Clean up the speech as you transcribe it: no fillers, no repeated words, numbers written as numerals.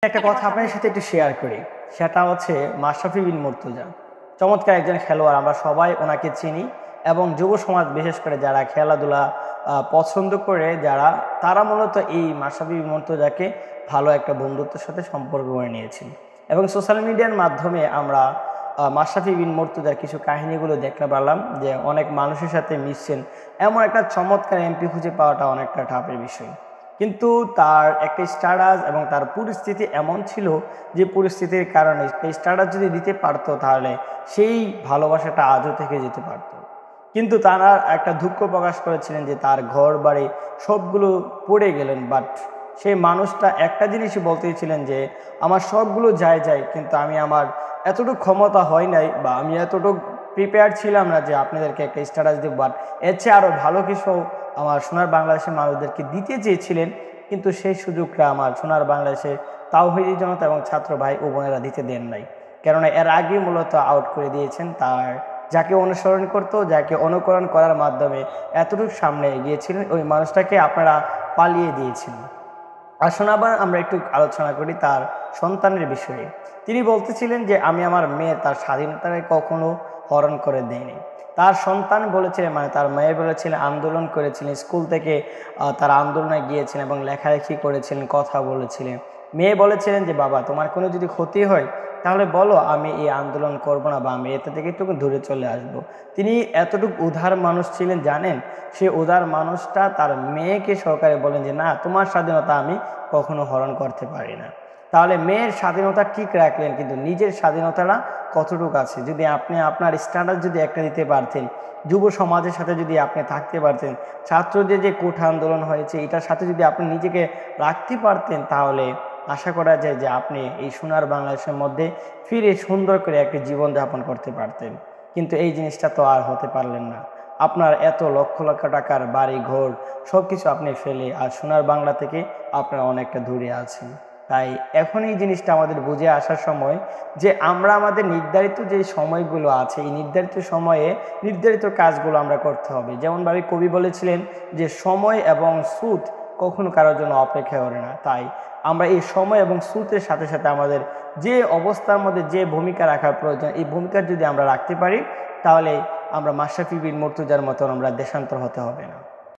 একটা কথা আপনার সাথে একটু শেয়ার করি, সেটা হচ্ছে মাশরাফি বিন মুর্তজা। চমৎকার একজন খেলোয়াড়, আমরা সবাই ওনাকে চিনি এবং যুব সমাজ বিশেষ করে যারা খেলাধুলা পছন্দ করে যারা, তারা মূলত এই মাশরাফি বিন মুর্তজাকে ভালো একটা বন্ধুত্বের সাথে সম্পর্ক করে নিয়েছেন। এবং সোশ্যাল মিডিয়ার মাধ্যমে আমরা মাশরাফি বিন মুর্তজার কিছু কাহিনীগুলো দেখতে পারলাম যে অনেক মানুষের সাথে মিশছেন, এমন একটা চমৎকার এমপি খুঁজে পাওয়াটা অনেকটা টাফের বিষয়। কিন্তু তার একটা স্ট্যাটাস এবং তার পরিস্থিতি এমন ছিল যে পরিস্থিতির কারণে এই স্ট্যাটাস যদি দিতে পারতো তাহলে সেই ভালোবাসাটা আজও থেকে যেতে পারতো। কিন্তু তারা একটা দুঃখ প্রকাশ করেছিলেন যে তার ঘর বাড়ি সবগুলো পড়ে গেলেন, বাট সেই মানুষটা একটা জিনিসই বলতেছিলেন যে আমার সবগুলো যায় যায়, কিন্তু আমি আমার এতটুকু ক্ষমতা হয় নাই বা আমি এতটুকু প্রিপেয়ার ছিলাম না যে আপনাদেরকে একটা স্ট্যাটাস দেব, বাট এর চেয়ে আরও ভালো কিছু আমার সোনার বাংলাদেশের মানুষদেরকে দিতে চেয়েছিলেন, কিন্তু সেই সুযোগটা আমার সোনার বাংলাদেশের তাওহীদি জনতা এবং ছাত্র ভাই ও বোনেরা দিতে দেন নাই। কেননা এর আগে মূলত আউট করে দিয়েছেন তার যাকে অনুসরণ করতো, যাকে অনুকরণ করার মাধ্যমে এতটুকু সামনে এগিয়েছিলেন, ওই মানুষটাকে আপনারা পালিয়ে দিয়েছিলেন। আসুন আবার আমরা একটু আলোচনা করি তার সন্তানের বিষয়ে। তিনি বলতেছিলেন যে আমি আমার মেয়ে তার স্বাধীনতাকে কখনো হরণ করে দেয়নি। তার সন্তান বলেছিলেন, মানে তার মেয়ে বলেছিলেন, আন্দোলন করেছিলেন, স্কুল থেকে তার আন্দোলনে গিয়েছিলেন এবং লেখালেখি করেছিলেন, কথা বলেছিলেন। মেয়ে বলেছিলেন যে বাবা তোমার কোনো যদি ক্ষতি হয় তাহলে বলো, আমি এই আন্দোলন করব না বা আমি এতে থেকে একটু দূরে চলে আসব। তিনি এতটুকু উদার মানুষ ছিলেন জানেন, সে উদার মানুষটা তার মেয়েকে সহকারে বলেন যে না, তোমার স্বাধীনতা আমি কখনো হরণ করতে পারি না। তাহলে মেয়ের স্বাধীনতা ঠিক রাখলেন, কিন্তু নিজের স্বাধীনতাটা কতটুকু আছে? যদি আপনি আপনার স্ট্যাটাস যদি একটা দিতে পারতেন, যুব সমাজের সাথে যদি আপনি থাকতে পারতেন, ছাত্রদের যে কোঠা আন্দোলন হয়েছে এটার সাথে যদি আপনি নিজেকে রাখতে পারতেন, তাহলে আশা করা যায় যে আপনি এই সোনার বাংলাদেশের মধ্যে ফিরে সুন্দর করে একটি জীবনযাপন করতে পারতেন। কিন্তু এই জিনিসটা তো আর হতে পারলেন না। আপনার এত লক্ষ লক্ষ টাকার বাড়ি ঘর সব কিছু আপনি ফেলে আর সোনার বাংলা থেকে আপনারা অনেকটা দূরে আছেন। তাই এখন এই জিনিসটা আমাদের বুঝে আসার সময় যে আমরা আমাদের নির্ধারিত যে সময়গুলো আছে, এই নির্ধারিত সময়ে নির্ধারিত কাজগুলো আমরা করতে হবে। যেমনভাবে কবি বলেছিলেন যে সময় এবং সুদ কখনো কারোর জন্য অপেক্ষা করে না। তাই আমরা এই সময় এবং সুতের সাথে সাথে আমাদের যে অবস্থার মধ্যে যে ভূমিকা রাখার প্রয়োজন, এই ভূমিকা যদি আমরা রাখতে পারি তাহলে আমরা মাশরাফি বিন মুর্তজার মতন আমরা দেশান্তর হতে হবে না।